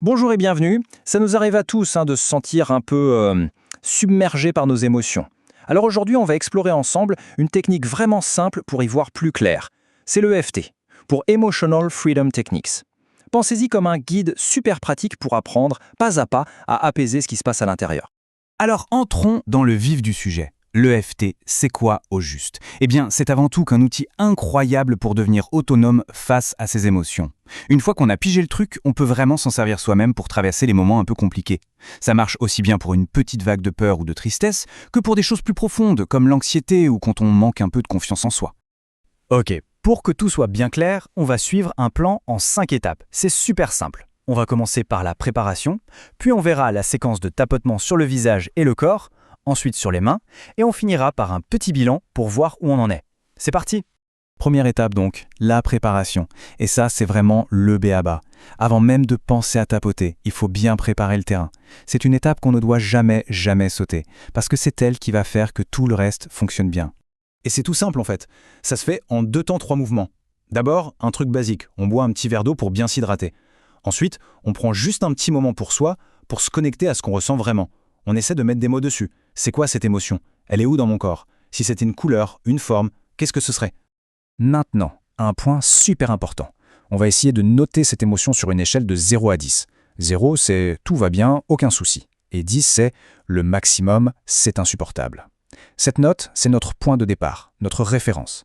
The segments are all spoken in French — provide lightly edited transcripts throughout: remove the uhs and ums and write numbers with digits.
Bonjour et bienvenue. Ça nous arrive à tous de se sentir un peu submergé par nos émotions. Alors aujourd'hui, on va explorer ensemble une technique vraiment simple pour y voir plus clair. C'est le EFT, pour Emotional Freedom Techniques. Pensez-y comme un guide super pratique pour apprendre, pas à pas, à apaiser ce qui se passe à l'intérieur. Alors entrons dans le vif du sujet. L'EFT, c'est quoi au juste? Eh bien, c'est avant tout qu'un outil incroyable pour devenir autonome face à ses émotions. Une fois qu'on a pigé le truc, on peut vraiment s'en servir soi-même pour traverser les moments un peu compliqués. Ça marche aussi bien pour une petite vague de peur ou de tristesse que pour des choses plus profondes comme l'anxiété ou quand on manque un peu de confiance en soi. Ok, pour que tout soit bien clair, on va suivre un plan en 5 étapes. C'est super simple. On va commencer par la préparation, puis on verra la séquence de tapotement sur le visage et le corps, ensuite sur les mains, et on finira par un petit bilan pour voir où on en est. C'est parti! Première étape donc, la préparation. Et ça, c'est vraiment le b.a.-ba. Avant même de penser à tapoter, il faut bien préparer le terrain. C'est une étape qu'on ne doit jamais sauter, parce que c'est elle qui va faire que tout le reste fonctionne bien. Et c'est tout simple en fait. Ça se fait en 2 temps 3 mouvements. D'abord, un truc basique, on boit un petit verre d'eau pour bien s'hydrater. Ensuite, on prend juste un petit moment pour soi, pour se connecter à ce qu'on ressent vraiment. On essaie de mettre des mots dessus. C'est quoi cette émotion? Elle est où dans mon corps? Si c'était une couleur, une forme, qu'est-ce que ce serait? Maintenant, un point super important. On va essayer de noter cette émotion sur une échelle de 0 à 10. 0, c'est tout va bien, aucun souci. Et 10, c'est le maximum, c'est insupportable. Cette note, c'est notre point de départ, notre référence.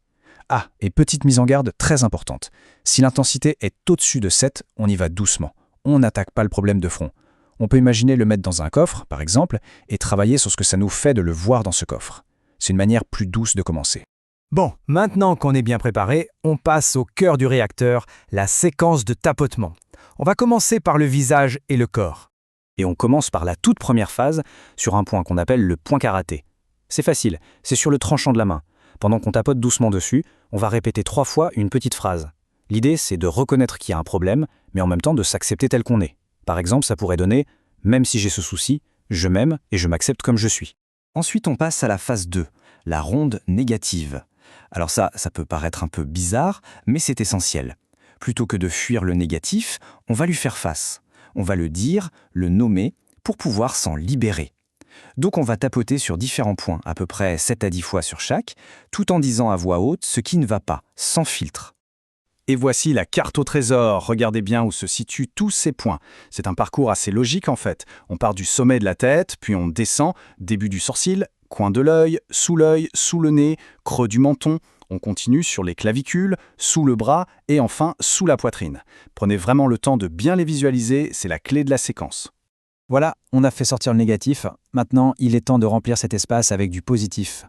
Ah, et petite mise en garde très importante. Si l'intensité est au-dessus de 7, on y va doucement. On n'attaque pas le problème de front. On peut imaginer le mettre dans un coffre, par exemple, et travailler sur ce que ça nous fait de le voir dans ce coffre. C'est une manière plus douce de commencer. Bon, maintenant qu'on est bien préparé, on passe au cœur du réacteur, la séquence de tapotement. On va commencer par le visage et le corps. Et on commence par la toute première phase, sur un point qu'on appelle le point karaté. C'est facile, c'est sur le tranchant de la main. Pendant qu'on tapote doucement dessus, on va répéter 3 fois une petite phrase. L'idée, c'est de reconnaître qu'il y a un problème, mais en même temps de s'accepter tel qu'on est. Par exemple, ça pourrait donner « Même si j'ai ce souci, je m'aime et je m'accepte comme je suis ». Ensuite, on passe à la phase 2, la ronde négative. Alors ça peut paraître un peu bizarre, mais c'est essentiel. Plutôt que de fuir le négatif, on va lui faire face. On va le dire, le nommer, pour pouvoir s'en libérer. Donc on va tapoter sur différents points, à peu près 7 à 10 fois sur chaque, tout en disant à voix haute ce qui ne va pas, sans filtre. Et voici la carte au trésor. Regardez bien où se situent tous ces points. C'est un parcours assez logique en fait. On part du sommet de la tête, puis on descend, début du sourcil, coin de l'œil, sous le nez, creux du menton. On continue sur les clavicules, sous le bras et enfin sous la poitrine. Prenez vraiment le temps de bien les visualiser, c'est la clé de la séquence. Voilà, on a fait sortir le négatif. Maintenant, il est temps de remplir cet espace avec du positif.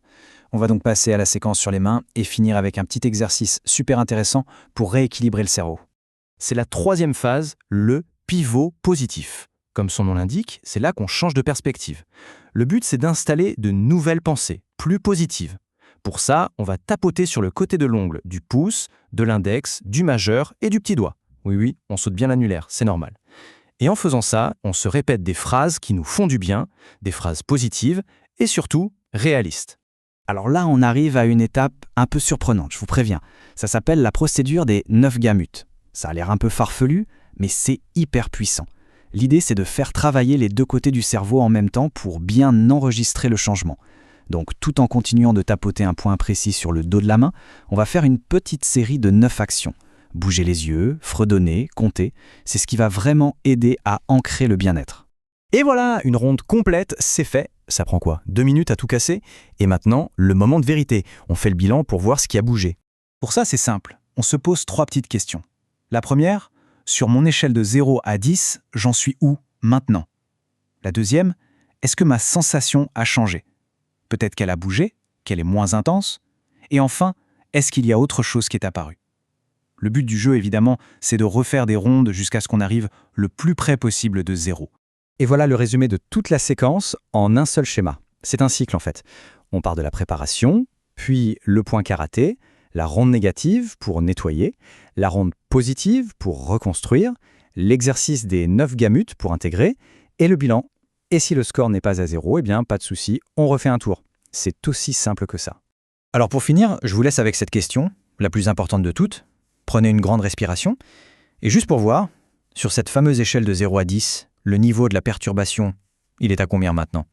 On va donc passer à la séquence sur les mains et finir avec un petit exercice super intéressant pour rééquilibrer le cerveau. C'est la 3e phase, le pivot positif. Comme son nom l'indique, c'est là qu'on change de perspective. Le but, c'est d'installer de nouvelles pensées, plus positives. Pour ça, on va tapoter sur le côté de l'ongle, du pouce, de l'index, du majeur et du petit doigt. Oui, on saute bien l'annulaire, c'est normal. Et en faisant ça, on se répète des phrases qui nous font du bien, des phrases positives et surtout réalistes. Alors là, on arrive à une étape un peu surprenante, je vous préviens. Ça s'appelle la procédure des 9 gamutes. Ça a l'air un peu farfelu, mais c'est hyper puissant. L'idée, c'est de faire travailler les 2 côtés du cerveau en même temps pour bien enregistrer le changement. Donc, tout en continuant de tapoter un point précis sur le dos de la main, on va faire une petite série de 9 actions. Bouger les yeux, fredonner, compter, c'est ce qui va vraiment aider à ancrer le bien-être. Et voilà, une ronde complète, c'est fait. Ça prend quoi? 2 minutes à tout casser? Et maintenant, le moment de vérité. On fait le bilan pour voir ce qui a bougé. Pour ça, c'est simple. On se pose 3 petites questions. La première, sur mon échelle de 0 à 10, j'en suis où maintenant? La deuxième, est-ce que ma sensation a changé? Peut-être qu'elle a bougé, qu'elle est moins intense? Et enfin, est-ce qu'il y a autre chose qui est apparu? Le but du jeu, évidemment, c'est de refaire des rondes jusqu'à ce qu'on arrive le plus près possible de 0. Et voilà le résumé de toute la séquence en un seul schéma. C'est un cycle en fait. On part de la préparation, puis le point karaté, la ronde négative pour nettoyer, la ronde positive pour reconstruire, l'exercice des 9 gamutes pour intégrer, et le bilan. Et si le score n'est pas à 0, eh bien pas de souci, on refait un tour. C'est aussi simple que ça. Alors pour finir, je vous laisse avec cette question, la plus importante de toutes. Prenez une grande respiration, et juste pour voir, Sur cette fameuse échelle de 0 à 10, le niveau de la perturbation, il est à combien maintenant?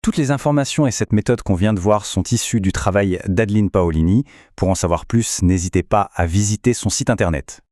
Toutes les informations et cette méthode qu'on vient de voir sont issues du travail d'Adeline Paolini. Pour en savoir plus, n'hésitez pas à visiter son site internet.